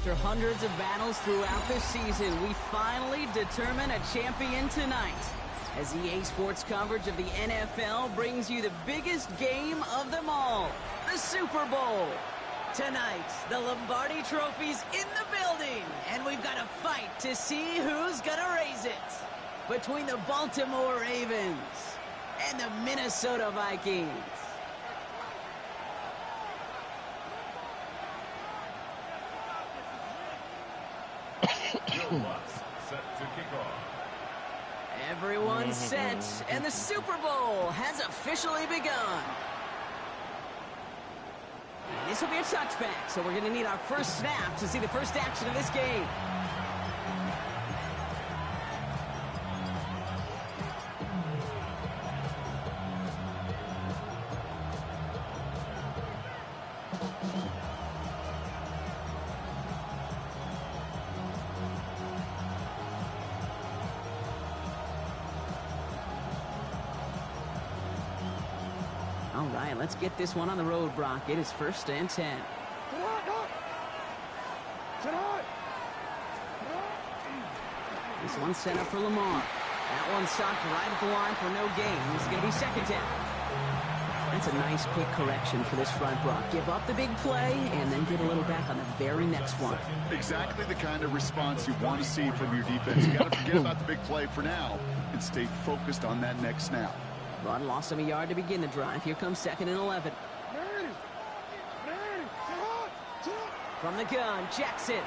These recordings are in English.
After hundreds of battles throughout the season, we finally determine a champion tonight. As EA Sports coverage of the NFL brings you the biggest game of them all, the Super Bowl. Tonight, the Lombardi Trophy's in the building, and we've got a fight to see who's gonna raise it. Between the Baltimore Ravens and the Minnesota Vikings. Set to kick off. Everyone's set, and the Super Bowl has officially begun. And this will be a touchback, so we're going to need our first snap to see the first action of this game. All right, let's get this one on the road, Brock. It is 1st and 10. This one's set up for Lamar. That one stopped right at the line for no gain. This is going to be 2nd down. That's a nice quick correction for this front, Brock. Give up the big play and then get a little back on the very next one. Exactly the kind of response you want to see from your defense. You got to forget about the big play for now and stay focused on that next snap. Run lost him a yard to begin the drive. Here comes 2nd and 11. From the gun, Jackson.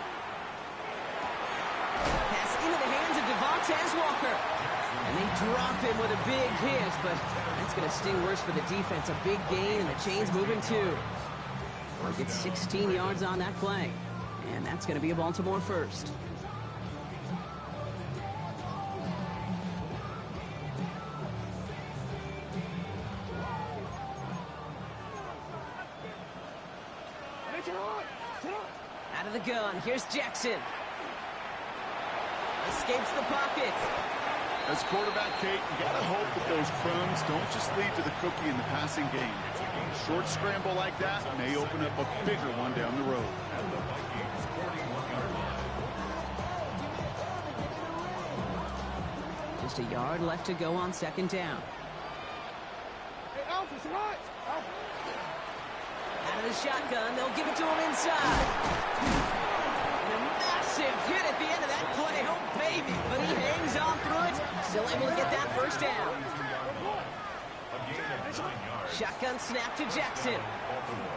Pass into the hands of Devontae Walker. And they drop him with a big hit, but that's going to sting worse for the defense. A big gain, and the chain's moving too. Well, gets 16 yards on that play. And that's going to be a Baltimore first. Out of the gun, here's Jackson. Escapes the pocket. As quarterback, Kate, you got to hope that those crumbs don't just lead to the cookie in the passing game. A short scramble like that may open up a bigger one down the road. Just a yard left to go on 2nd down. Out of the shotgun, they'll give it to him inside. And a massive hit at the end of that play. Oh, baby. But he hangs on through it. Still able to get that 1st down. Shotgun snap to Jackson.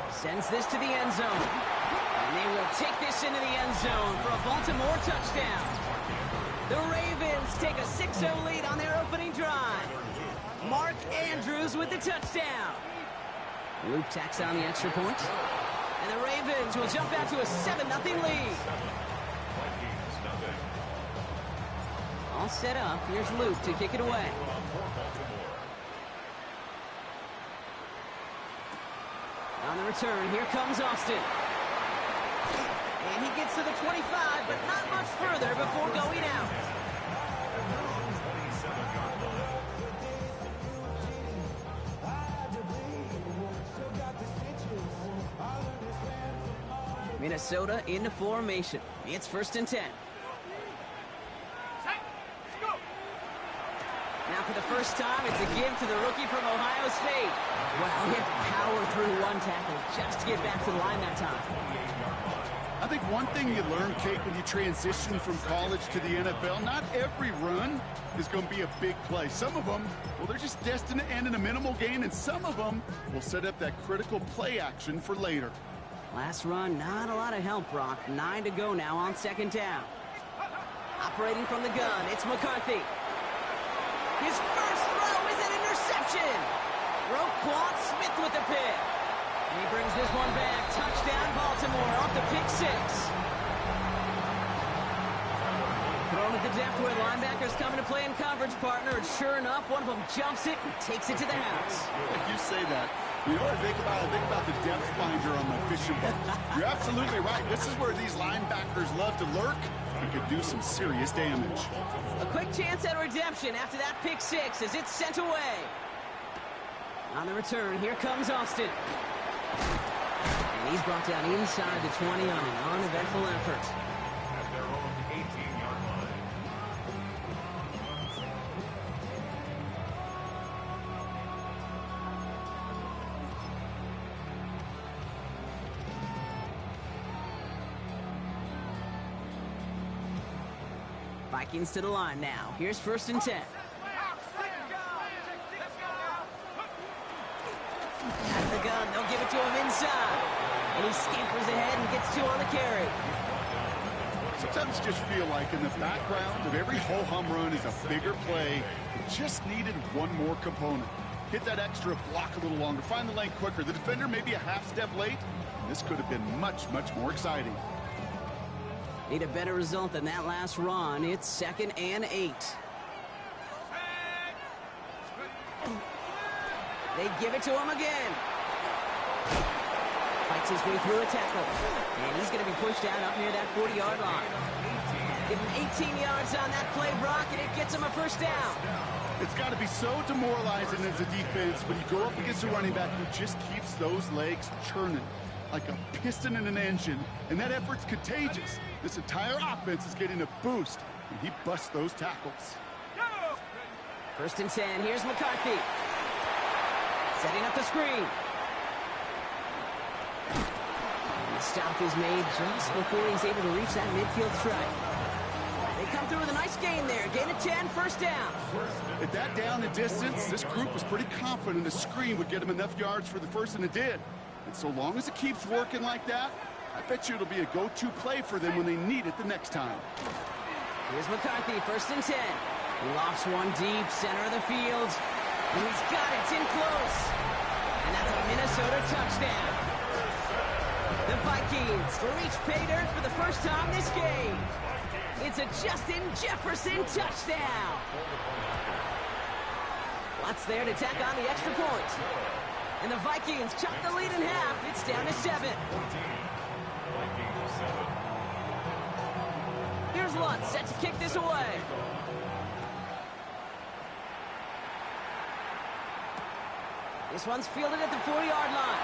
Sends this to the end zone. And they will take this into the end zone for a Baltimore touchdown. The Ravens take a 6-0 lead on their opening drive. Mark Andrews with the touchdown. Luke tacks on the extra point. And the Ravens will jump out to a 7-0 lead. All set up. Here's Luke to kick it away. On the return, here comes Austin. And he gets to the 25, but not much further before going out. Minnesota into formation. It's 1st and 10. Now for the first time, it's a give to the rookie from Ohio State. Well, he had to power through one tackle just to get back to the line that time. I think one thing you learn, Kate, when you transition from college to the NFL, not every run is going to be a big play. Some of them, well, they're just destined to end in a minimal gain, and some of them will set up that critical play action for later. Last run, not a lot of help, Brock. 9 to go now on 2nd down. Operating from the gun, it's McCarthy. His first throw is an interception. Roquan Smith with the pick. And he brings this one back. Touchdown, Baltimore, off the pick 6. Thrown at the depth where linebackers coming to play in coverage, partner. And sure enough, one of them jumps it and takes it to the house. You say that. You know what I think about? I think about the depth finder on my fishing boat. You're absolutely right. This is where these linebackers love to lurk and could do some serious damage. A quick chance at redemption after that pick 6 as it's sent away. On the return, here comes Austin. And he's brought down inside the 20 on an uneventful effort. At their own 18-yard line. Vikings to the line now. Here's 1st and 10. At the gun, they'll give it to him inside. And he scampers ahead and gets 2 on the carry. Sometimes you just feel like in the background of every ho-hum run is a bigger play. It just needed one more component. Hit that extra block a little longer. Find the lane quicker. The defender may be a half step late. And this could have been much, much more exciting. Need a better result than that last run. It's 2nd and 8. They give it to him again. Fights his way through a tackle. And he's going to be pushed out up near that 40-yard line. Give him 18 yards on that play, Brock, and it gets him a 1st down. It's got to be so demoralizing as a defense when you go up against a running back who just keeps those legs churning like a piston in an engine, and that effort's contagious. This entire offense is getting a boost, and he busts those tackles. 1st and 10. Here's McCarthy. Setting up the screen. And the stop is made just before he's able to reach that midfield strike. They come through with a nice gain there. Gain of 10, 1st down. At that down and distance, this group was pretty confident a screen would get him enough yards for the 1st, and it did. And so long as it keeps working like that, I bet you it'll be a go-to play for them when they need it the next time. Here's McCarthy, 1st and 10. He lofts one deep, center of the field. And he's got it, it's in close. And that's a Minnesota touchdown. The Vikings reach pay dirt for the 1st time this game. It's a Justin Jefferson touchdown. Lots there to tack on the extra point. And the Vikings chop the lead in half. It's down to 7. Here's Lutz set to kick this away. This one's fielded at the 40-yard line.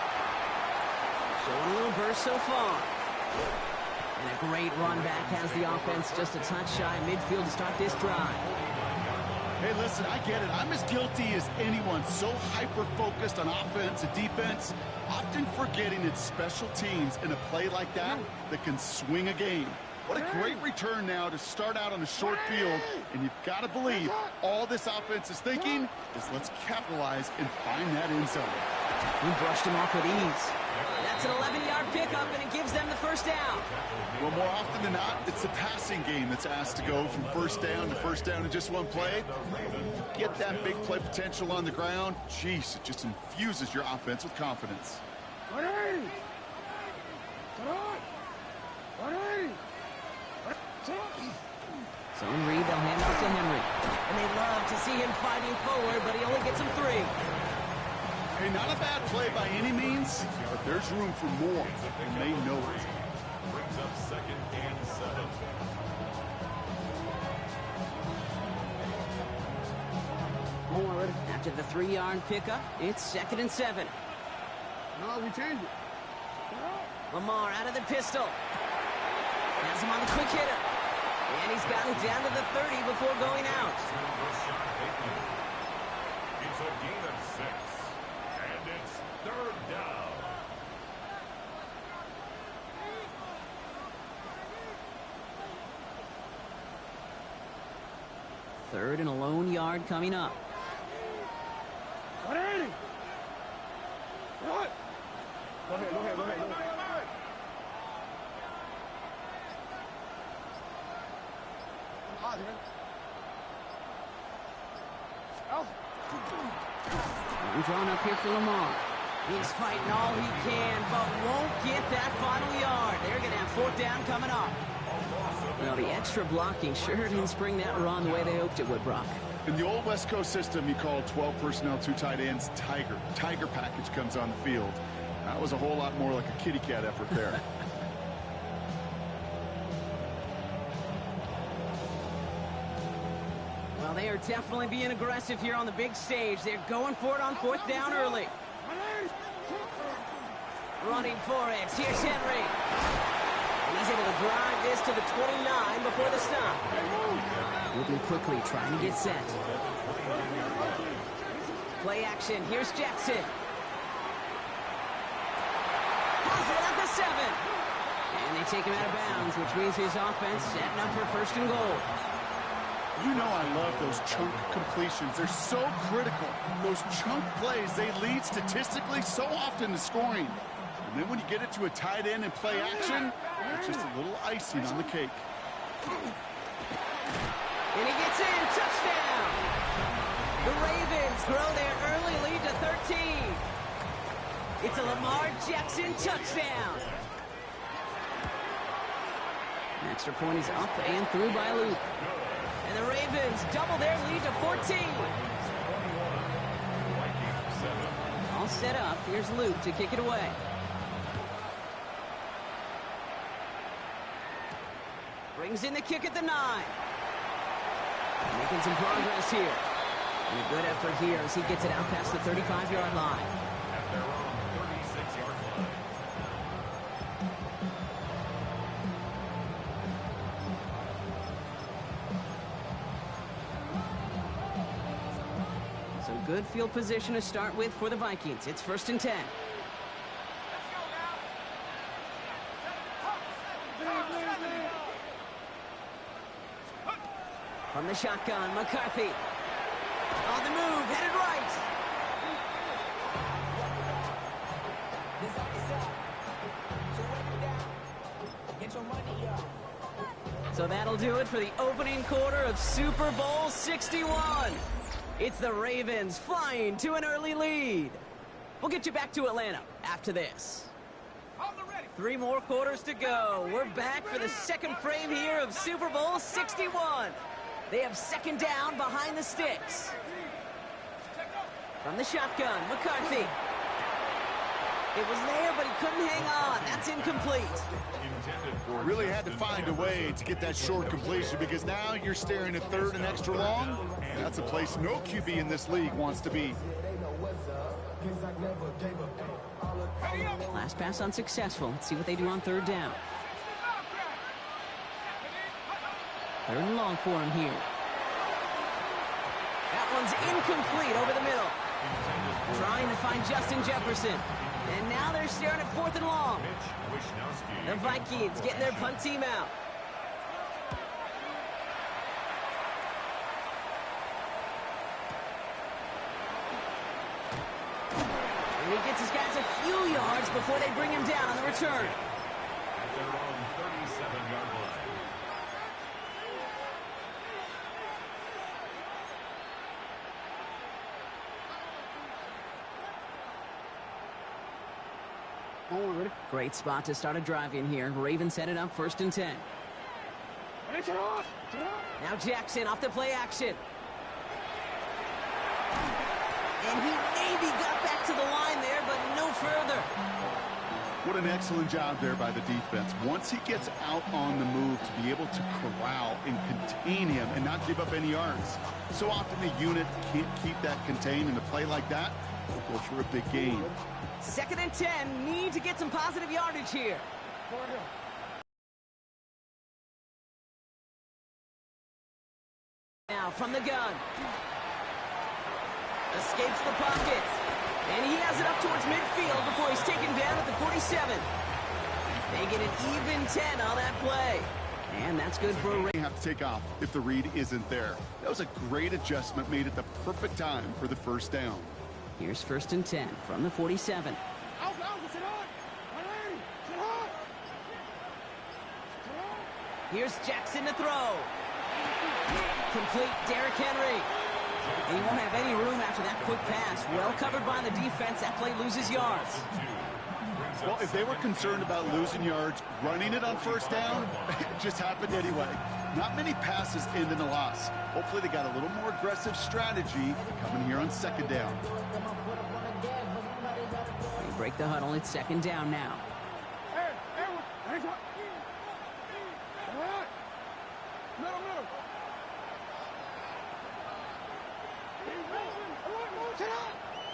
Showing a little burst so far. And a great run back has the offense just a touch shy of midfield to start this drive. Hey, listen, I get it. I'm as guilty as anyone. So hyper-focused on offense and defense, often forgetting it's special teams in a play like that that can swing a game. What a great return now to start out on a short field, and you've got to believe all this offense is thinking is let's capitalize and find that end zone. He brushed him off with ease. That's an 11-yard pickup, and it gives them the 1st down. Well, more often than not, it's the passing game that's asked to go from 1st down to 1st down in just one play. Get that big play potential on the ground. Jeez, it just infuses your offense with confidence. Zone read, they'll hand off to Henry. And they love to see him fighting forward, but he only gets him 3. Hey, not a bad play by any means, but there's room for more, and they know it. Brings up 2nd and 7. After the 3-yard pickup, it's 2nd and 7. No, we changed it. Lamar out of the pistol. Has him on the quick hitter. And he's got it down to the 30 before going out. It's a gain of 6. And it's 3rd down. Third and a lone yard coming up. What? Go ahead. Drawn up here for Lamar. He's fighting all he can, but won't get that final yard. They're going to have 4th down coming up. Well, the extra blocking sure didn't spring that run the way they hoped it would, Brock. In the old West Coast system, you call 12 personnel, 2 tight ends, Tiger. Tiger package comes on the field. That was a whole lot more like a kitty cat effort there. Well, they are definitely being aggressive here on the big stage. They're going for it on 4th down early. Running for it. Here's Henry. He's able to drive this to the 29 before the stop. Moving quickly, trying to get set. Play action. Here's Jackson. Has it at the 7. And they take him out of bounds, which means his offense setting up for first and goal. You know I love those chunk completions. They're so critical. Those chunk plays, they lead statistically so often to scoring. And then when you get it to a tight end and play action, it's just a little icing on the cake. And he gets in. Touchdown! The Ravens grow their early lead to 13. It's a Lamar Jackson touchdown. An extra point is up and through by Luke. And the Ravens double their lead to 14. All set up. Here's Luke to kick it away. Brings in the kick at the 9. Making some progress here. And a good effort here as he gets it out past the 35-yard line. At their own 36-yard line. So good field position to start with for the Vikings. It's 1st and 10. From the shotgun, McCarthy. On the move, headed right. So that'll do it for the opening quarter of Super Bowl 61. It's the Ravens flying to an early lead. We'll get you back to Atlanta after this. 3 more quarters to go. We're back for the second frame here of Super Bowl 61. They have second down behind the sticks. From the shotgun, McCarthy. It was there, but he couldn't hang on. That's incomplete. Really had to find a way to get that short completion because now you're staring at 3rd and extra long. That's a place no QB in this league wants to be. Last pass unsuccessful. Let's see what they do on 3rd down. 3rd and long for him here. That one's incomplete over the middle. Trying to find Justin Jefferson. And now they're staring at 4th and long. The Vikings getting their punt team out. And he gets his guys a few yards before they bring him down on the return. At their own 37-yard line. Great spot to start a drive in here. Ravens set it up 1st and 10. Now Jackson off the play action. And he maybe got back to the line there, but no further. What an excellent job there by the defense. Once he gets out on the move to be able to corral and contain him and not give up any yards. So often the unit can't keep that contained, and a play like that will go for a big gain. 2nd and 10, need to get some positive yardage here. Now from the gun. Escapes the pocket. And he has it up towards midfield before he's taken down at the 47. They get an even 10 on that play. And that's good for a race. You have to take off if the read isn't there. That was a great adjustment made at the perfect time for the 1st down. Here's 1st and 10 from the 47. Here's Jackson to throw. Complete Derrick Henry. And he won't have any room after that quick pass. Well covered by the defense. That play loses yards. Well, if they were concerned about losing yards, running it on 1st down, it just happened anyway. Not many passes end in a loss. Hopefully they got a little more aggressive strategy coming here on 2nd down. They break the huddle. It's 2nd down now.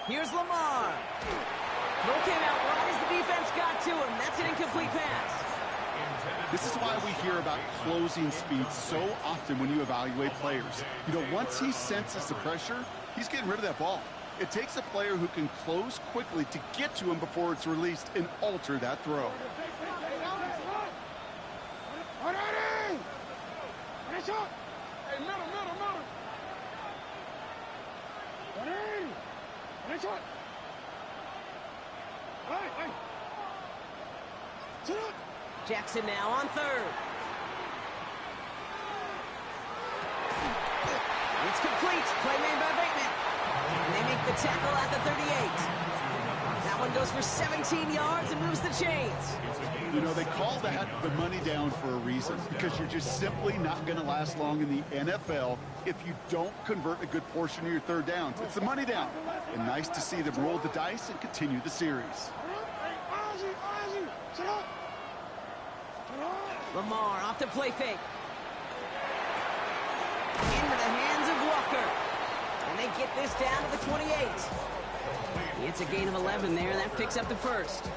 Here's Lamar. Throw came out right as the defense got to him. That's an incomplete pass. This is why we hear about closing speed so often when you evaluate players. You know, once he senses the pressure, he's getting rid of that ball. It takes a player who can close quickly to get to him before it's released and alter that throw. Jackson now on third. It's complete. Play made by Bateman. And they make the tackle at the 38. That one goes for 17 yards and moves the chains. You know, they call that the money down for a reason, because you're just simply not going to last long in the NFL if you don't convert a good portion of your third downs. It's the money down. And nice to see them roll the dice and continue the series. Lamar off the play fake. Into the hands of Walker. And they get this down to the 28. It's a gain of 11 there. That picks up the first.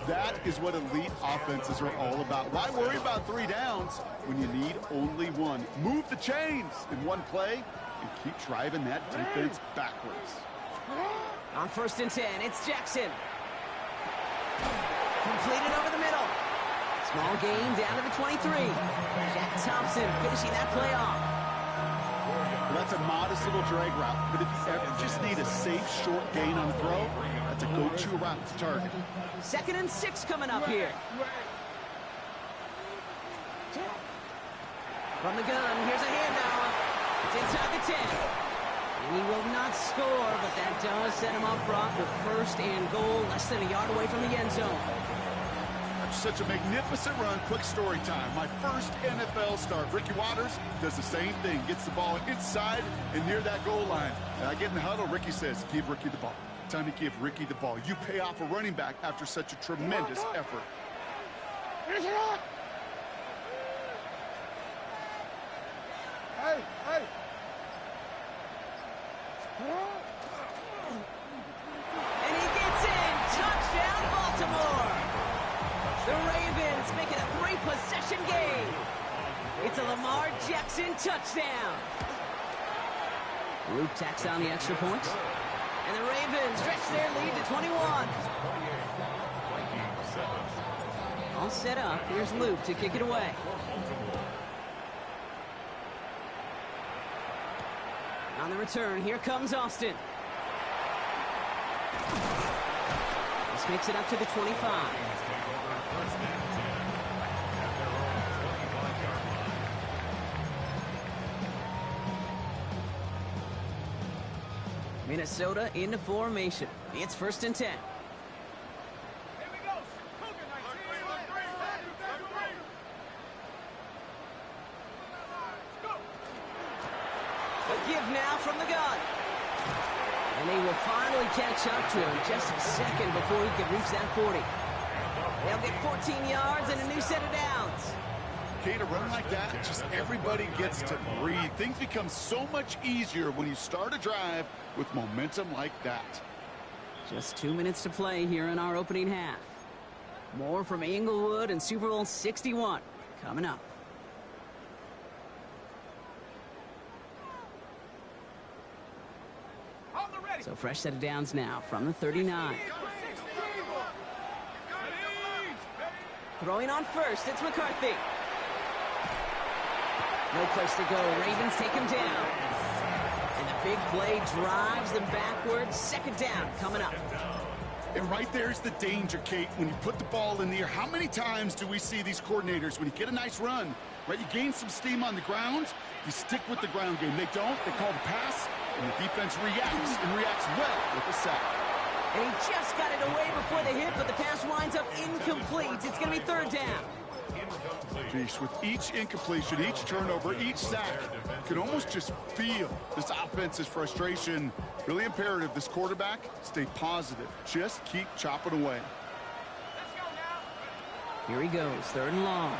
That is what elite offenses are all about. Why worry about 3 downs when you need only 1? Move the chains in one play and keep driving that defense backwards. On 1st and 10, it's Jackson. Completed over the middle. Small gain down to the 23. Jack Thompson finishing that play off. Well, that's a modest little drag route, but if you ever just need a safe short gain on the throw, that's a go-to route to target. 2nd and 6 coming up here. From the gun, here's a handoff. It's inside the 10. And he will not score, but that does set him up, Brock, with 1st and goal, less than a yard away from the end zone. Such a magnificent run. Quick story time. My first NFL start. Ricky Watters does the same thing. Gets the ball inside and near that goal line. And I get in the huddle. Ricky says, give Ricky the ball. Time to give Ricky the ball. You pay off a running back after such a tremendous effort. Hey, hey. And he gets in. Touchdown, Baltimore. The Ravens make it a 3-possession game. It's a Lamar Jackson touchdown. Luke tacks on the extra point. And the Ravens stretch their lead to 21. All set up. Here's Luke to kick it away. On the return, here comes Austin. This makes it up to the 25. Minnesota into formation. It's 1st and 10. A give now from the gun. And they will finally catch up to him just a second before he can reach that 40. They'll get 14 yards and a new set of downs. Okay, to run like that, just everybody gets to breathe. Things become so much easier when you start a drive with momentum like that. Just 2 minutes to play here in our opening half. More from Inglewood and Super Bowl 61 coming up. So fresh set of downs now from the 39. Throwing on 1st, it's McCarthy. No place to go. Ravens take him down. And the big play drives them backwards. 2nd down coming up. And right there's the danger, Kate, when you put the ball in the air. How many times do we see these coordinators, when you get a nice run, right, you gain some steam on the ground, you stick with the ground game. They don't. They call the pass, and the defense reacts, and reacts well with the sack. And he just got it away before the hit, but the pass winds up incomplete. It's going to be 3rd down. Jeez, with each incompletion, each turnover, each sack, you can almost just feel this offense's frustration. Really imperative this quarterback stay positive. Just keep chopping away. Here he goes, 3rd and long.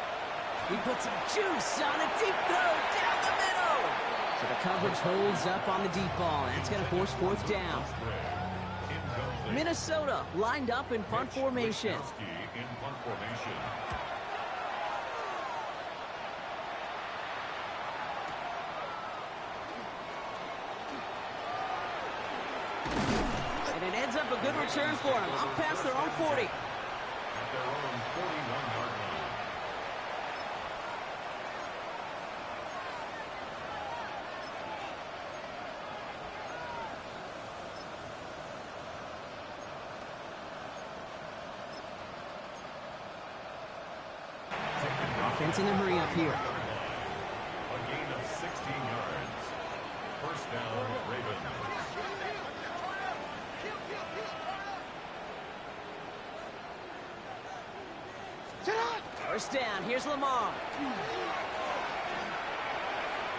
He puts some juice on a deep throw down the middle. So the coverage holds up on the deep ball. That's going to force 4th down. Minnesota lined up in punt formation. In punt formation. And it ends up a good return for him. Up past their own 40. At their own 41-yard line. Offense in a hurry up here. A gain of 16 yards. First down, Ravens. First down. Here's Lamar.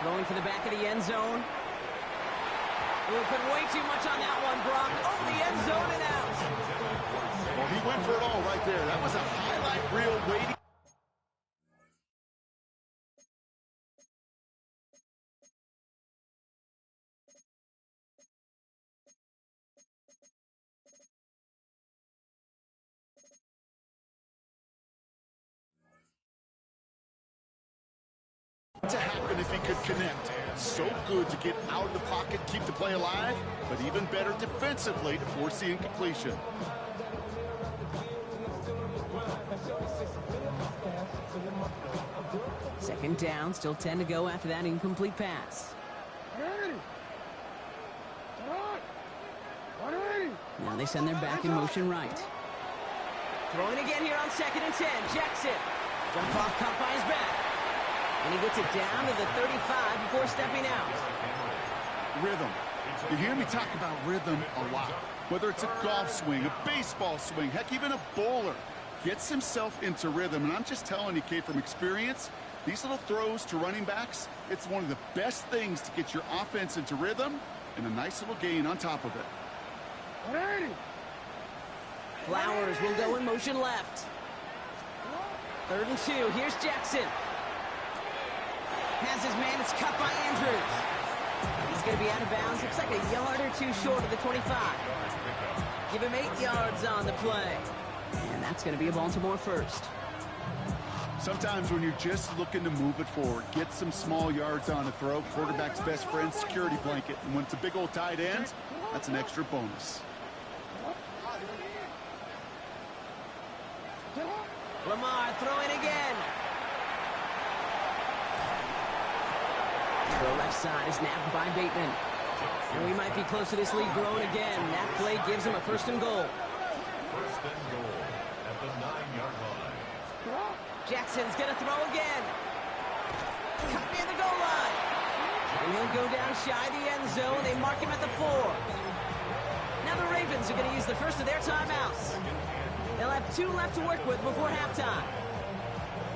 Throwing for the back of the end zone. Oh, put way too much on that one, Brock. Over the end zone and out. Well, he went for it all right there. That was a highlight reel waiting. To happen if he could connect. So good to get out of the pocket, keep the play alive, but even better defensively to force the incompletion. Second down, still 10 to go after that incomplete pass. Now they send their back in motion right. Throwing again here on 2nd and 10. Jackson. Jump off, caught by his back. And he gets it down to the 35 before stepping out. Rhythm. You hear me talk about rhythm a lot. Whether it's a golf swing, a baseball swing, heck, even a bowler. Gets himself into rhythm. And I'm just telling you, Kate, from experience, these little throws to running backs, it's one of the best things to get your offense into rhythm and a nice little gain on top of it. Flowers will go in motion left. 3rd and 2. Here's Jackson. Has his man. It's cut by Andrews. He's going to be out of bounds. Looks like a yard or two short of the 25. Give him 8 yards on the play. And that's going to be a Baltimore first. Sometimes when you're just looking to move it forward, get some small yards on a throw, quarterback's best friend, security blanket. And when it's a big old tight end, that's an extra bonus. Lamar throwing again. The left side is nabbed by Bateman. And we might be close to this lead growing again. That play gives him a 1st and goal. 1st and goal at the 9-yard line. Jackson's going to throw again. Cut near the goal line. And he'll go down shy of the end zone. They mark him at the 4. Now the Ravens are going to use the first of their timeouts. They'll have 2 left to work with before halftime.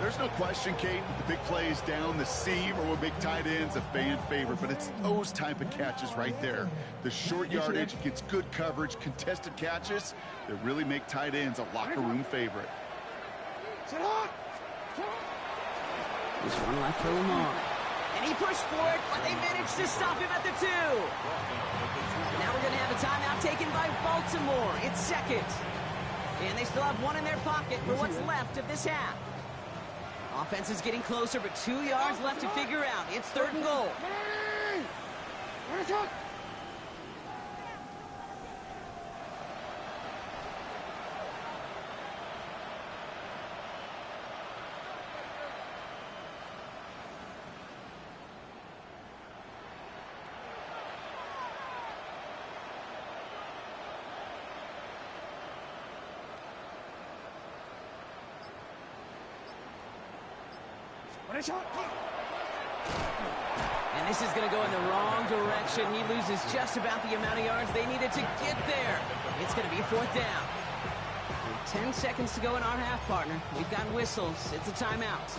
There's no question, Kate, the big plays down the seam or with big tight ends a fan favorite, but it's those type of catches right there. The short yardage gets good coverage, contested catches that really make tight ends a locker room favorite. There's one left for Lamar. And he pushed for it, but they managed to stop him at the 2. Now we're going to have a timeout taken by Baltimore. It's 2nd. And they still have 1 in their pocket for what's left of this half. Offense is getting closer, but 2 yards left to figure out. It's 3rd and goal. And this is going to go in the wrong direction. He loses just about the amount of yards they needed to get there. It's going to be 4th down. 10 seconds to go in our half, partner. We've got whistles. It's a timeout.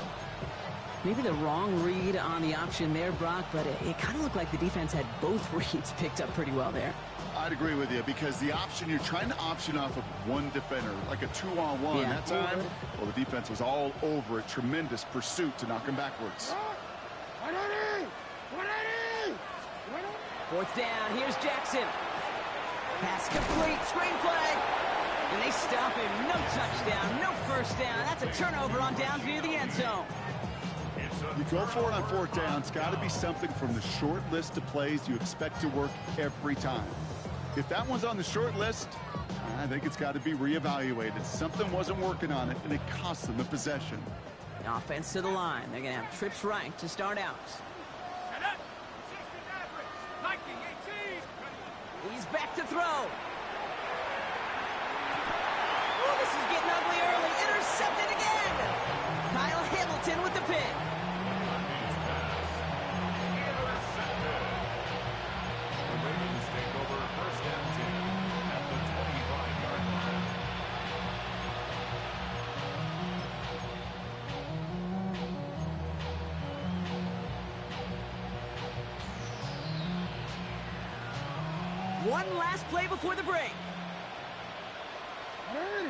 Maybe the wrong read on the option there, Brock, but it kind of looked like the defense had both reads picked up pretty well there. I'd agree with you because the option, you're trying to option off of one defender, like a 2-on-1 that time. Well, the defense was all over it. Tremendous pursuit to knock him backwards. 4th down. Here's Jackson. Pass complete. Screenplay. And they stop him. No touchdown. No first down. That's a turnover on downs near the end zone. You go for it on fourth down. It's got to be something from the short list of plays you expect to work every time. If that one's on the short list, I think it's got to be reevaluated. Something wasn't working on it, and it cost them the possession. The offense to the line. They're going to have trips right to start out. He's back to throw. Oh, this is getting ugly early. Intercepted again. Kyle Hamilton with the pick. The Ravens take over first and 10 at the 25-yard line. One last play before the break. Hey.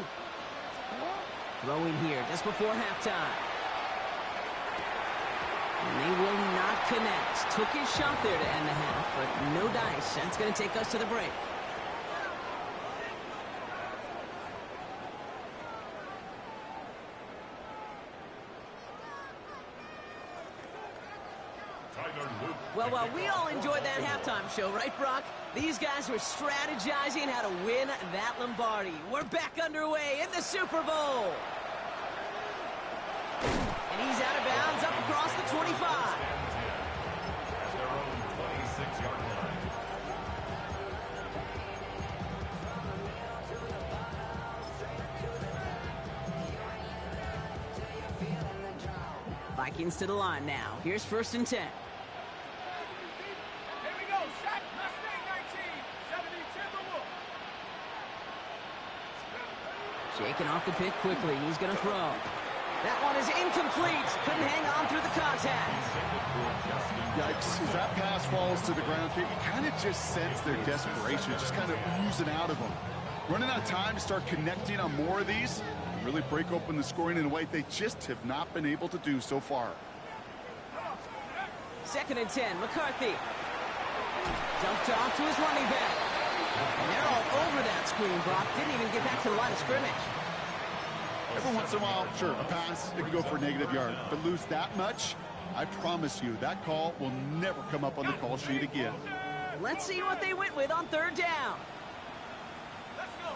Throwing here just before halftime. And they will not connect. Took his shot there to end the half, but no dice. That's going to take us to the break. Well, we all enjoyed that halftime show, right, Brock? These guys were strategizing how to win that Lombardi. We're back underway in the Super Bowl. And he's out of bounds up across the 25. At their own 26-yard line. Vikings to the line now. Here's first and 10. Shaking off the pick quickly. He's going to throw. That one is incomplete. Couldn't hang on through the contact. Yikes. As that pass falls to the ground, you kind of just sense their desperation, just kind of oozing out of them. Running out of time to start connecting on more of these, really break open the scoring in a way they just have not been able to do so far. Second and 10. McCarthy. Dumped off to his running back. And they're all over that screen, Brock. Didn't even get back to the line of scrimmage. Every once in a while, sure, a pass, it can go for a negative yard. But lose that much, I promise you, that call will never come up on the call sheet again. Let's see what they went with on third down. Let's go.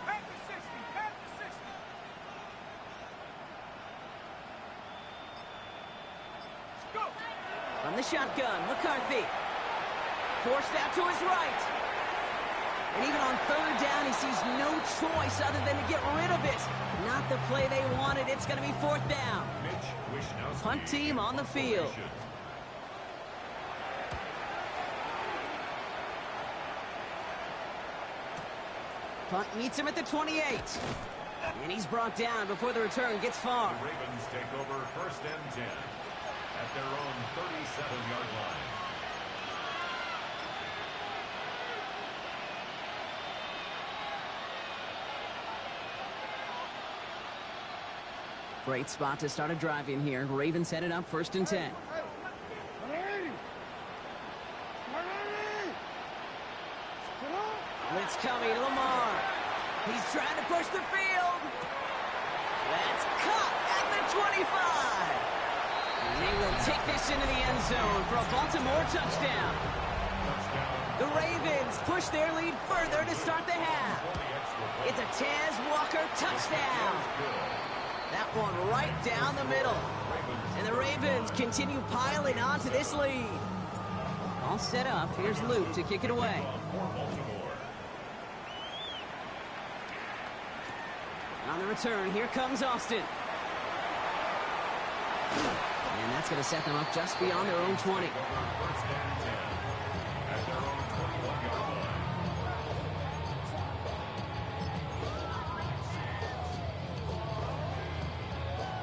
Back to 60. Back to 60. Let's go. From the shotgun, McCarthy. Forced out to his right. And even on third down, he sees no choice other than to get rid of it. Not the play they wanted. It's going to be fourth down. Punt team on the field. Punt meets him at the 28. And he's brought down before the return gets far. The Ravens take over first and 10 at their own 37-yard line. Great spot to start a drive in here. Ravens headed up first and 10. Blitz coming, Lamar. He's trying to push the field. That's caught at the 25. And they will take this into the end zone for a Baltimore touchdown. The Ravens push their lead further to start the half. It's a Taz Walker touchdown. That one right down the middle. And the Ravens continue piling on to this lead. All set up. Here's Luke to kick it away. On the return, here comes Austin. And that's going to set them up just beyond their own 20.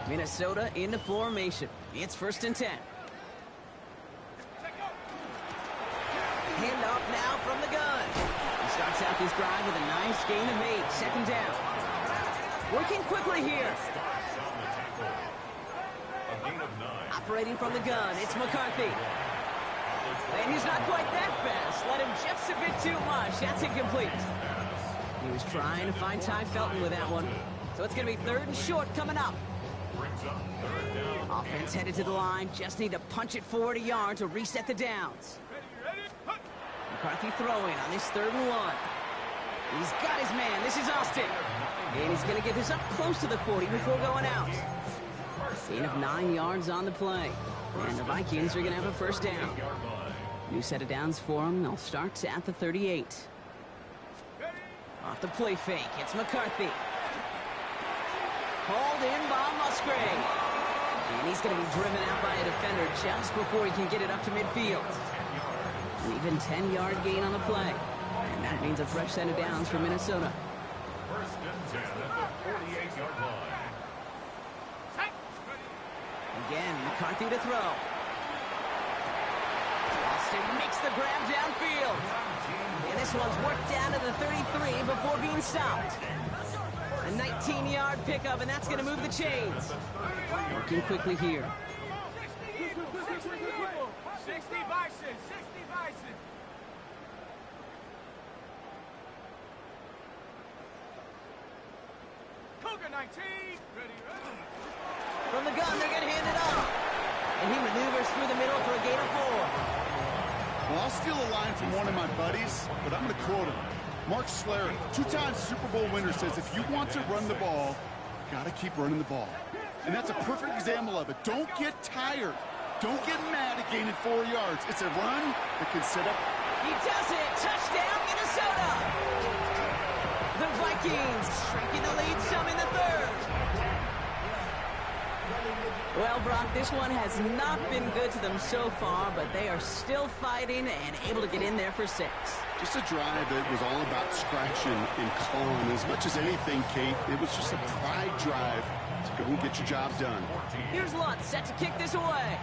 Minnesota into formation. It's first and 10. Hand off now from the gun. He starts out this drive with a nice gain of 8. Second down. Working quickly here. Operating from the gun, it's McCarthy. And he's not quite that fast. Let him just a bit too much. That's incomplete. He was trying to find Ty Felton with that one. So it's going to be 3rd and short coming up. Offense headed to the line. Just need to punch it forward a yard to reset the downs. McCarthy throwing on this 3rd and 1. He's got his man. This is Austin. And he's going to get this up close to the 40 before going out. Gain of 9 yards on the play. And the Vikings are going to have a first down. New set of downs for them. They'll start at the 38. Off the play fake. It's McCarthy. Hauled in by Musgrave. And he's going to be driven out by a defender just before he can get it up to midfield. An even 10-yard gain on the play. And that means a fresh set of downs for Minnesota. 1st and 10 at the 48-yard line. Again, McCarthy to throw. Austin makes the grab downfield. And this one's worked down to the 33 before being stopped. A 19-yard pickup, and that's going to move the chains. Working quickly here. 60 Bison, 60 Bison. Cougar 19, ready. From the gun, they're going to hand it off. And he maneuvers through the middle for a gain of 4. Well, I'll steal a line from one of my buddies, but I'm going to quote him. Mark Schlereth, 2-time Super Bowl winner, says if you want to run the ball, you got to keep running the ball. And that's a perfect example of it. Don't get tired. Don't get mad at gaining 4 yards. It's a run that can set up. He does it. Touchdown, Minnesota. The Vikings shrinking the lead some in the 3rd. Well, Brock, this one has not been good to them so far, but they are still fighting and able to get in there for 6. Just a drive that was all about scratching and clawing. As much as anything, Kate, it was just a pride drive to go and get your job done. Here's Lutz set to kick this away.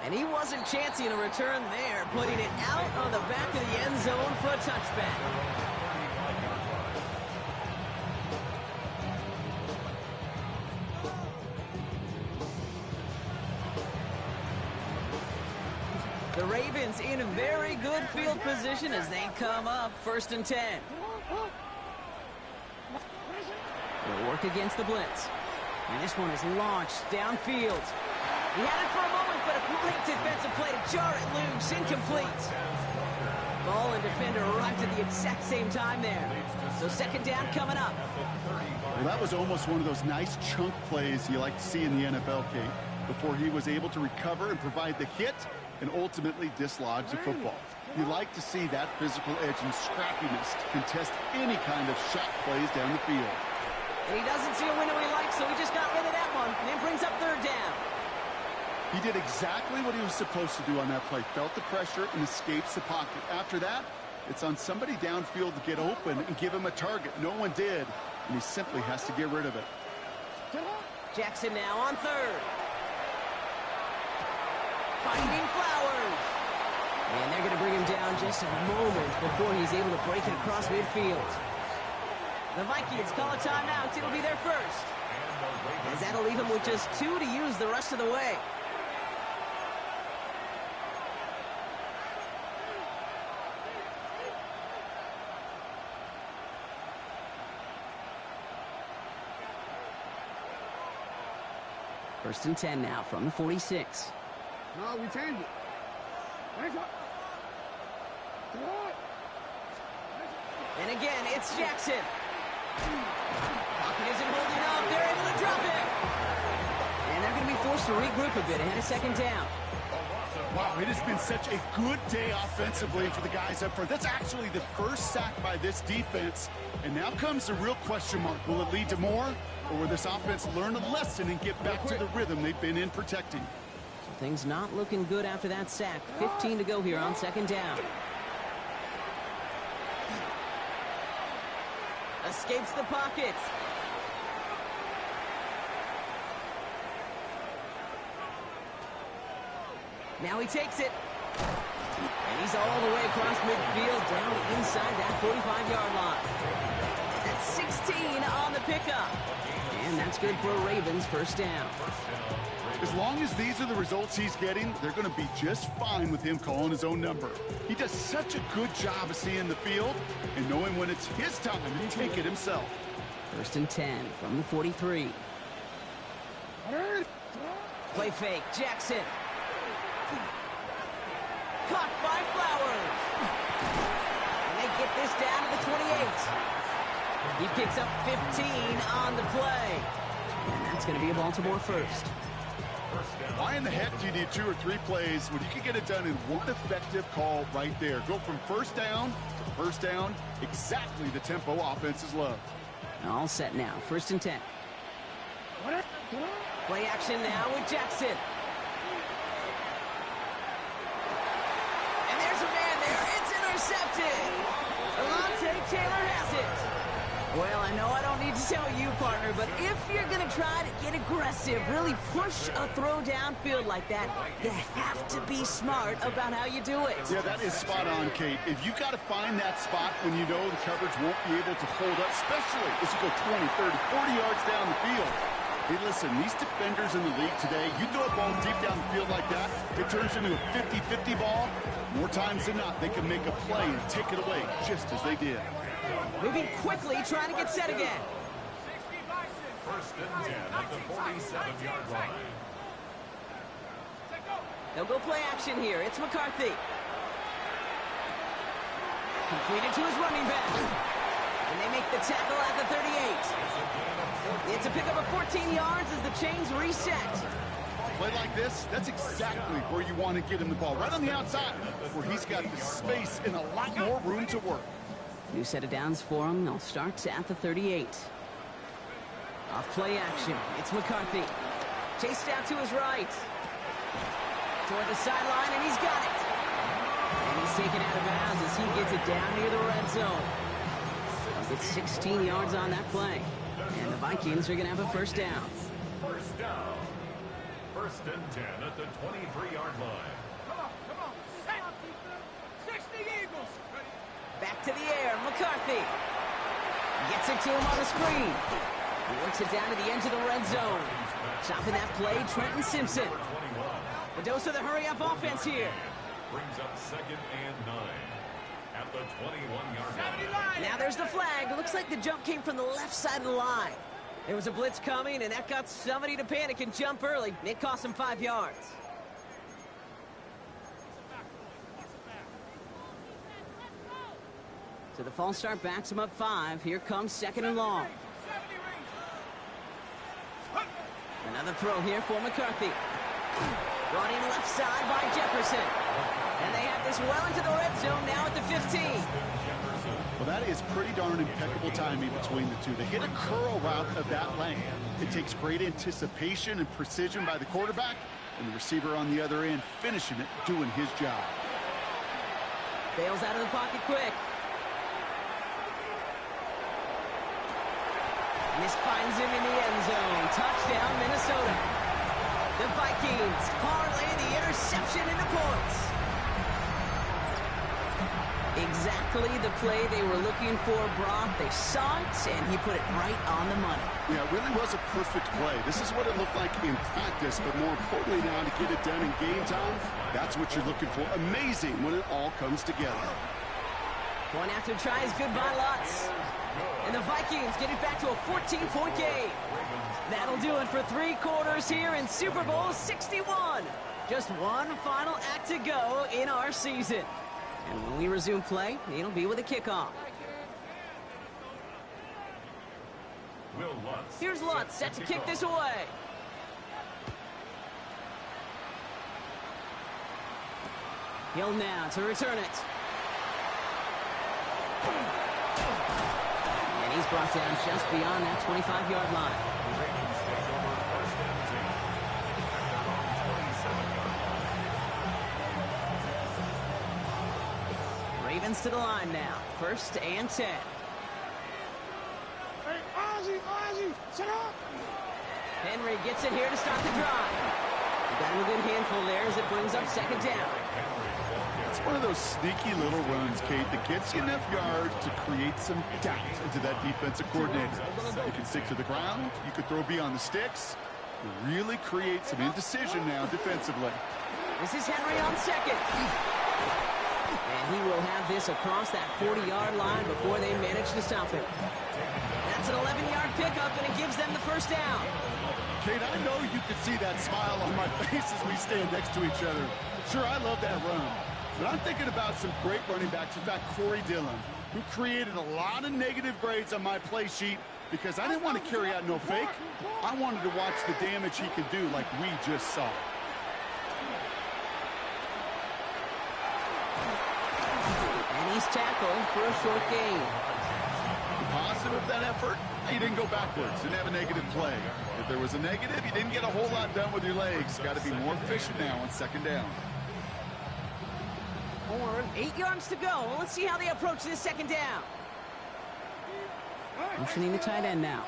And he wasn't chancing a return there, putting it out on the back of the end zone for a touchback. The Ravens in very good field position as they come up 1st and 10. They'll work against the blitz. And this one is launched downfield. He had it for a moment, but a great defensive play to jar it loose. Incomplete. Ball and defender arrived at the exact same time there. So 2nd down coming up. Well, that was almost one of those nice chunk plays you like to see in the NFL, Kate, before he was able to recover and provide the hit and ultimately dislodge the football. You like to see that physical edge and scrappiness to contest any kind of shot plays down the field. And he doesn't see a window he likes, so he just got rid of that one. And it brings up 3rd down. He did exactly what he was supposed to do on that play. Felt the pressure and escapes the pocket. After that, it's on somebody downfield to get open and give him a target. No one did, and he simply has to get rid of it. Jackson now on 3rd. Finding Flowers. And they're going to bring him down just a moment before he's able to break it across midfield. The Vikings call a timeout. It'll be their first. As that'll leave him with just 2 to use the rest of the way. First and 10 now from the 46. No, we changed it. And again, it's Jackson. Pocket isn't holding up. They're able to drop it. And they're going to be forced to regroup a bit ahead of 2nd down. Wow, it has been such a good day offensively for the guys up front. That's actually the first sack by this defense. And now comes the real question mark. Will it lead to more? Or will this offense learn a lesson and get back to the rhythm they've been in protecting? So things not looking good after that sack. 15 to go here on 2nd down. Escapes the pocket. Now he takes it. And he's all the way across midfield down inside that 45-yard line. That's 16 on the pickup. And that's good for a Ravens first down. As long as these are the results he's getting, they're going to be just fine with him calling his own number. He does such a good job of seeing the field and knowing when it's his time to take it himself. 1st and 10 from the 43. Play fake, Jackson. Caught by Flowers. And they get this down to the 28. He picks up 15 on the play. And that's going to be a Baltimore first. Why in the heck do you need 2 or 3 plays when you can get it done in one effective call right there? Go from first down to first down, exactly the tempo offenses love. All set now, 1st and 10. Play action now with Jackson. And there's a man there. It's intercepted. Alontae Taylor has it. Well, I know I don't need to tell you, partner, but if you're going to try to get aggressive, really push a throw downfield like that, you have to be smart about how you do it. Yeah, that is spot on, Kate. If you got to find that spot when you know the coverage won't be able to hold up, especially as you go 20, 30, 40 yards down the field. Hey, listen, these defenders in the league today, you throw a ball deep down the field like that, it turns into a 50-50 ball. More times than not, they can make a play and take it away, just as they did. Moving quickly, trying to get set again. 1st and 10 at the 47-yard line. They'll go play action here. It's McCarthy. Completed to his running back. And they make the tackle at the 38. It's a pickup of 14 yards as the chains reset. Play like this, that's exactly where you want to get him the ball. Right on the outside, where he's got the space and a lot more room to work. New set of downs for him. They'll start at the 38. Off play action. It's McCarthy. Chased out to his right. Toward the sideline, and he's got it. And he's taken out of bounds as he gets it down near the red zone. It's 16 yards on that play. And the Vikings are going to have a first down. First down. 1st and 10 at the 23-yard line. Come on. 60 Eagles. Back to the air, McCarthy. Gets it to him on the screen. He works it down to the edge of the red zone. Chopping that play, Trenton Simpson. The dose of the hurry-up offense here. Brings up 2nd and 9 at the 21-yard line. Now there's the flag. Looks like the jump came from the left side of the line. There was a blitz coming, and that got somebody to panic and jump early. It cost him 5 yards. So the false start backs him up 5. Here comes 2nd and long. Another throw here for McCarthy. Brought in left side by Jefferson. And they have this well into the red zone now at the 15. Well, that is pretty darn impeccable timing between the two. They hit a curl route of that length. It takes great anticipation and precision by the quarterback, and the receiver on the other end finishing it, doing his job. Bails out of the pocket quick. And this finds him in the end zone. Touchdown, Minnesota. The Vikings parlay the interception into points. Exactly the play they were looking for, Brock. They saw it, and he put it right on the money. Yeah, it really was a perfect play. This is what it looked like in practice, but more importantly now to get it done in game time, that's what you're looking for. Amazing when it all comes together. Point after tries, goodbye Lutz. And the Vikings get it back to a 14-point game. That'll do it for 3 quarters here in Super Bowl 61. Just one final act to go in our season. And when we resume play, it'll be with a kickoff. Here's Lutz, set to kick this away. Hill now to return it. And he's brought down just beyond that 25-yard line. Ravens to the line now. 1st and 10. Hey, Ozzie, sit up. Henry gets it here to start the drive. Got him a good handful there as it brings up 2nd down. It's one of those sneaky little runs, Kate, that gets you enough yards to create some doubt into that defensive coordinator. You can stick to the ground, you could throw beyond the sticks, Really create some indecision now defensively. This is Henry on second. And he will have this across that 40-yard line before they manage to stop him. That's an 11-yard pickup, and it gives them the first down. Kate, I know you could see that smile on my face as we stand next to each other. Sure, I love that run. But I'm thinking about some great running backs. In fact, Corey Dillon, who created a lot of negative grades on my play sheet because I didn't want to carry out no fake. I wanted to watch the damage he could do like we just saw. And he's tackled for a short gain. Positive of that effort, he didn't go backwards, didn't have a negative play. If there was a negative, you didn't get a whole lot done with your legs. Got to be more efficient now on second down. 8 yards to go. Let's see how they approach this second down. Motioning the tight end now.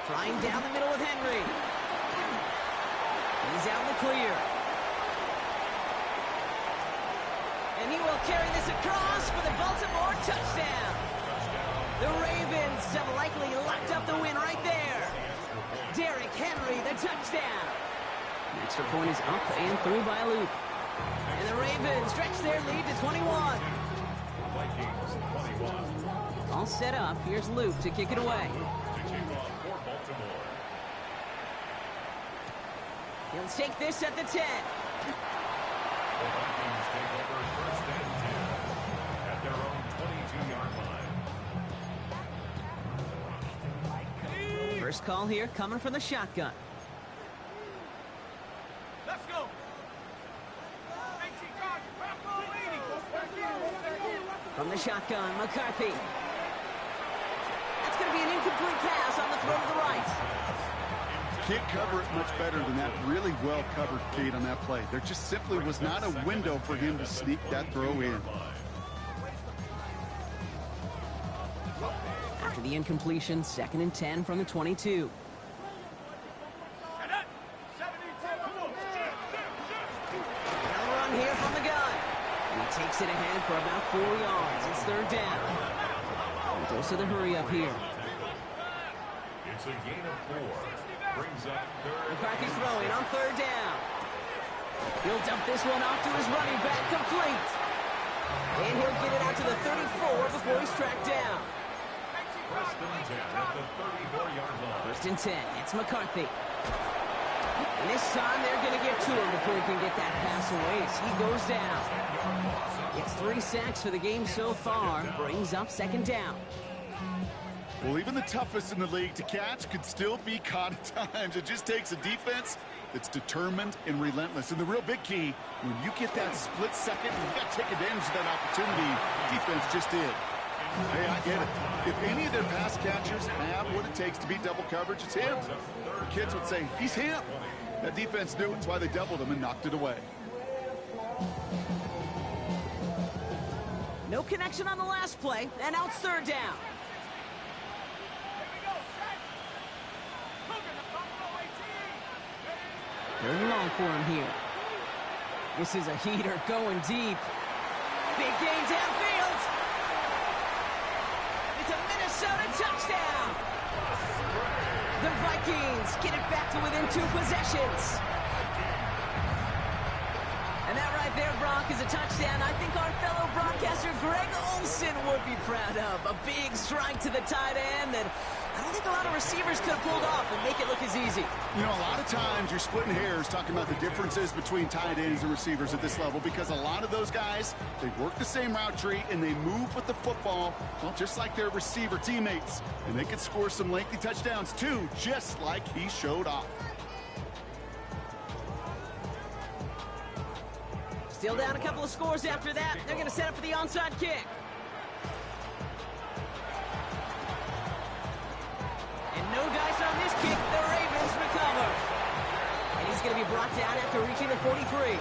Flying down the middle with Henry. He's out in the clear. And he will carry this across for the Baltimore touchdown. The Ravens have likely locked up the win right there. Derrick Henry, the touchdown. Extra point is up and through by Luke. And the Ravens stretch their lead to 21. Vikings 21. All set up. Here's Luke to kick it away. To kick off for Baltimore. He'll take this at the 10. The Vikings take over first and 10 at their own 22-yard line. First call here coming from the shotgun. Let's go. From the shotgun, McCarthy. That's going to be an incomplete pass on the throw to the right. Can't cover it much better than that. Really well covered, Kate, on that play. There just simply was not a window for him to sneak that throw in. After the incompletion, 2nd and 10 from the 22. Another run here from the gun. And he takes it ahead for about 4 yards. It's third down. And goes to the hurry up here. It's a gain of 4. Brings up third. McCarthy throwing on third down. He'll dump this one off to his running back, complete. And he'll get it out to the 34 before he's tracked down. First and 10 at the 34-yard line. First and 10, it's McCarthy. And this time they're going to get to him before he can get that pass away as he goes down. It's 3 sacks for the game so far, brings up second down. Well, even the toughest in the league to catch could still be caught at times. It just takes a defense that's determined and relentless. And the real big key, when you get that split second, you got to take advantage of that opportunity. Defense just did. Hey, I get it. If any of their pass catchers have what it takes to beat double coverage, it's him. The kids would say, he's him. That defense knew it. It's why they doubled him and knocked it away. No connection on the last play, and now it's third down. Third and long for him here. This is a heater going deep. Big gain downfield. It's a Minnesota touchdown. The Vikings get it back to within 2 possessions. And that right there, Brock, is a touchdown I think our fellow broadcaster Greg Olsen would be proud of. A big strike to the tight end that I don't think a lot of receivers could have pulled off and make it look as easy. You know, a lot of times you're splitting hairs talking about the differences between tight ends and receivers at this level because a lot of those guys, they work the same route tree and they move with the football, well, just like their receiver teammates. And they could score some lengthy touchdowns too, just like he showed off. Still down a couple of scores after that. They're going to set up for the onside kick. And no dice on this kick. The Ravens recover. And he's going to be brought down after reaching the 43.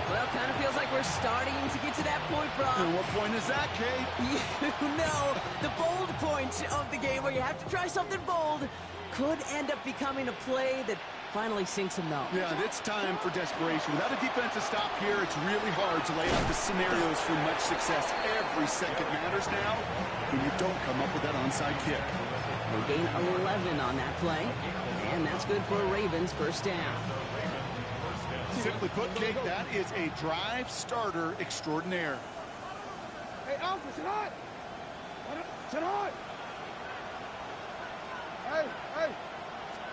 Well, kind of feels like we're starting to get to that point, Brock. And what point is that, Kate? You know, the bold point of the game where you have to try something bold could end up becoming a play that Finally sinks him, though. Yeah, it's time for desperation. Without a defensive stop here, it's really hard to lay out the scenarios for much success. Every second matters now when you don't come up with that onside kick. They gain 11 on that play, and that's good for a Ravens first down. Simply put, Kate, that is a drive starter extraordinaire. Hey, Alpha, sit hot! Sit hot! Hey,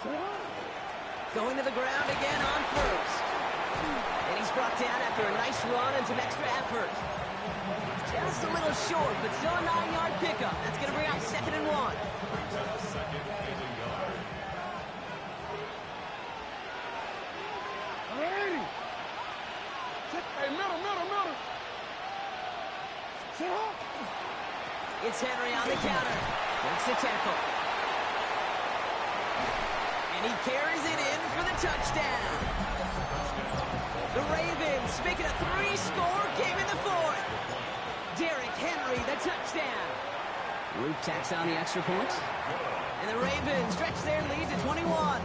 sit hot! Going to the ground again on first. And he's brought down after a nice run and some extra effort. Just a little short, but still a 9-yard pickup. That's going to bring out 2nd and 1. Alrighty! Hey, middle! Sit hot! It's Henry on the counter. Makes the tackle. And he carries it in for the touchdown. The Ravens make it a 3-score game in the 4th. Derrick Henry, the touchdown. Luke tacks on the extra point. And the Ravens stretch their lead to 21.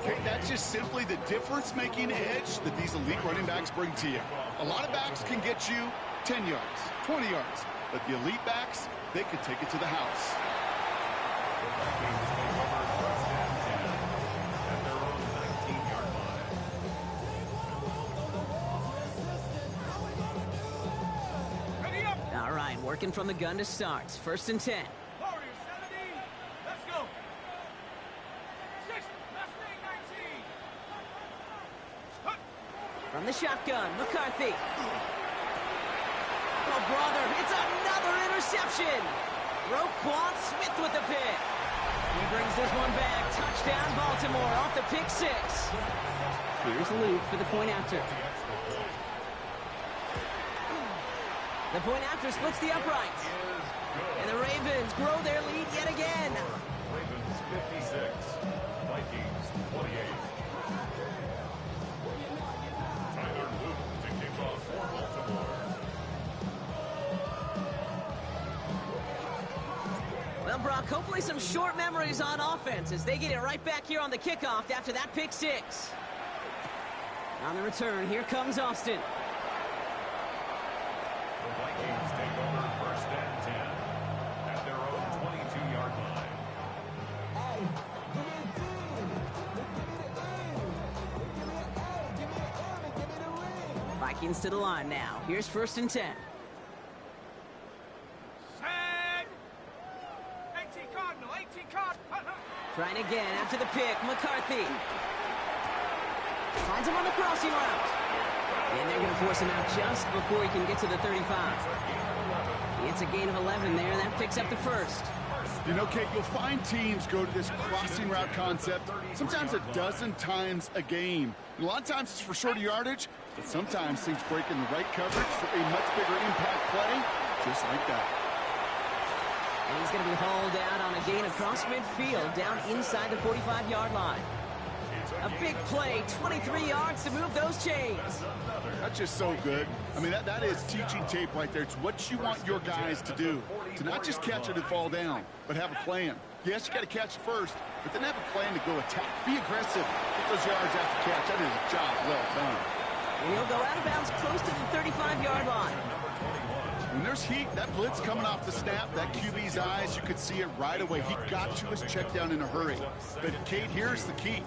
Okay, that's just simply the difference-making edge that these elite running backs bring to you. A lot of backs can get you 10 yards, 20 yards, but the elite backs, they can take it to the house. Ready up! All right, working from the gun to start. 1st and 10. Warriors 17! Let's go! 6, last thing, 19! Hut! From the shotgun, McCarthy. Oh, brother, it's another interception. Roquan Smith with the pick. He brings this one back. Touchdown, Baltimore, off the pick 6. Here's Luke for the point after. The point after splits the uprights. And the Ravens grow their lead yet again. Ravens 56, Vikings 28. Tyler Luke to kick off for Baltimore. Well, Brock, hopefully some short memories on offense as they get it right back here on the kickoff after that pick 6. On the return, here comes Austin. The Vikings take over 1st and 10 at their own 22-yard line. Vikings to the line now. Here's 1st and 10. Set! 18 Cardinal, 18 Cardinal! Trying again after the pick. McCarthy finds him on the crossing route. And they're going to force him out just before he can get to the 35. It's a gain of 11 there. That picks up the 1st. You know, Kate, you'll find teams go to this crossing route concept sometimes a dozen times a game. And a lot of times it's for shorter yardage, but sometimes things break in the right coverage for a much bigger impact play, just like that. And he's going to be hauled out on a gain across midfield down inside the 45-yard line. A big play, 23 yards to move those chains. That's just so good. I mean, that is teaching tape right there. It's what you want your guys to do. To not just catch it and fall down, but have a plan. Yes, you got to catch it first, but then have a plan to go attack. Be aggressive. Get those yards after catch. That is a job well done. And he'll go out of bounds close to the 35-yard line. When there's heat, that blitz coming off the snap, that QB's eyes, you could see it right away. He got to his check down in a hurry. But, Kate, here's the key.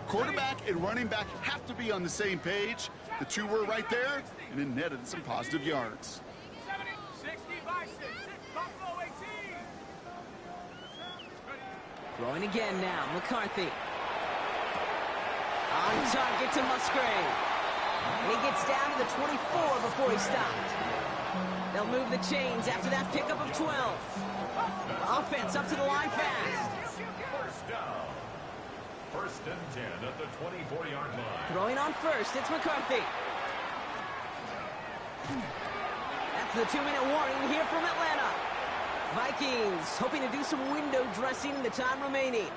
Quarterback and running back have to be on the same page. The two were right there, and it netted some positive yards. 70, 60, by 6, Buffalo 18! Throwing again now, McCarthy. On target to Musgrave. And he gets down to the 24 before he stopped. They'll move the chains after that pickup of 12. Offense up to the line fast. First down. 1st and 10 at the 24-yard line. Throwing on first, it's McCarthy. That's the 2-minute warning here from Atlanta. Vikings hoping to do some window dressing in the time remaining.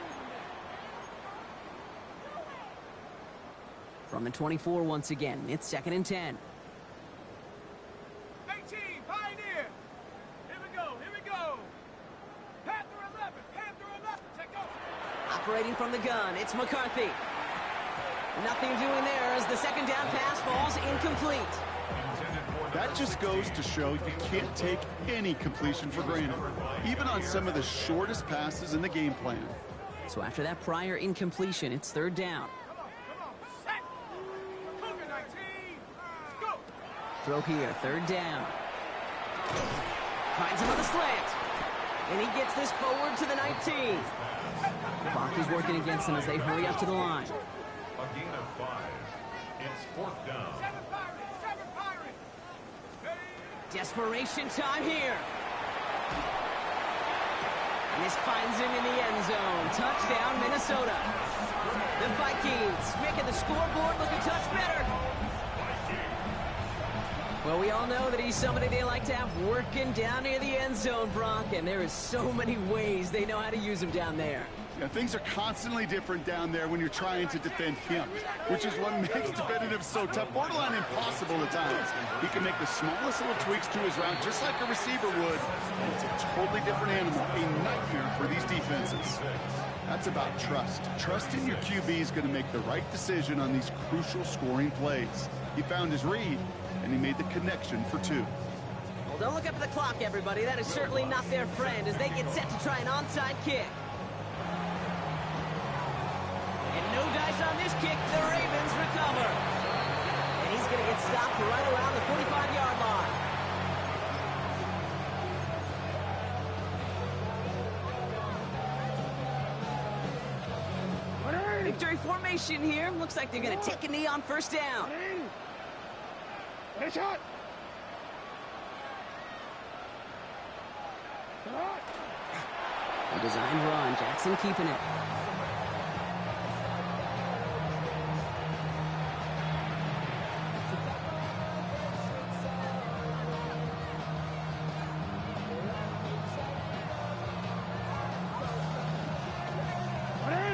From the 24 once again, it's 2nd and 10. 18, Pioneer! Here we go! Panther 11, take over! Operating from the gun, it's McCarthy. Nothing doing there as the second down pass falls incomplete. That just goes to show you can't take any completion for granted, even on some of the shortest passes in the game plan. So after that prior incompletion, it's third down. Come on, set. Cougar 19. Let's go. Throw here, third down. Finds him on the slant. And he gets this forward to the 19. The clock is working against them as they hurry up to the line. A gain of 5. It's fourth down. 7 Pirates. 7 Pirates. Desperation time here. And this finds him in the end zone. Touchdown, Minnesota. The Vikings making the scoreboard look a touch better. Well, we all know that he's somebody they like to have working down near the end zone, Brock, and there is so many ways they know how to use him down there. Yeah, things are constantly different down there when you're trying to defend him, which is what makes defending him so tough, borderline impossible at times. He can make the smallest little tweaks to his route just like a receiver would. It's a totally different animal, a nightmare for these defenses. That's about trust. Trusting your QB is going to make the right decision on these crucial scoring plays. He found his read, and he made the connection for 2. Well, don't look up at the clock, everybody. That is certainly not their friend as they get set to try an onside kick. And no dice on this kick. The Ravens recover. And he's going to get stopped right around the 45-yard line. Victory formation here. Looks like they're going to take a knee on first down. Headshot. A designed run. Jackson keeping it.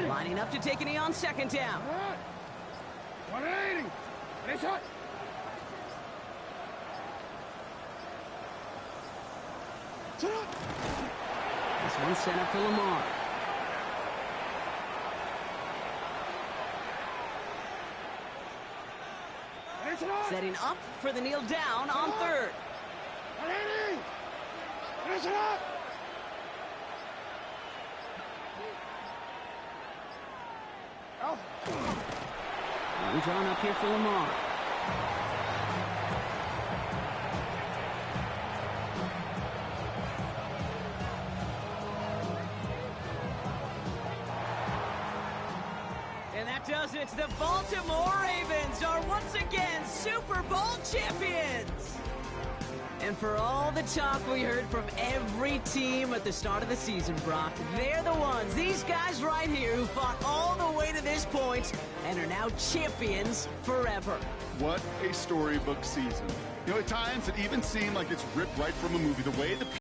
Lining up to take a knee on second down. 180. Headshot. This one's set up for Lamar. Setting up for the kneel down on third. 180. Finish it up. One drawn up here for Lamar. And that does it. The Baltimore Ravens are once again Super Bowl champions. And for all the talk we heard from every team at the start of the season, Brock, they're the ones, these guys right here, who fought all the way to this point and are now champions forever. What a storybook season. You know, at times it even seemed like it's ripped right from a movie. The way the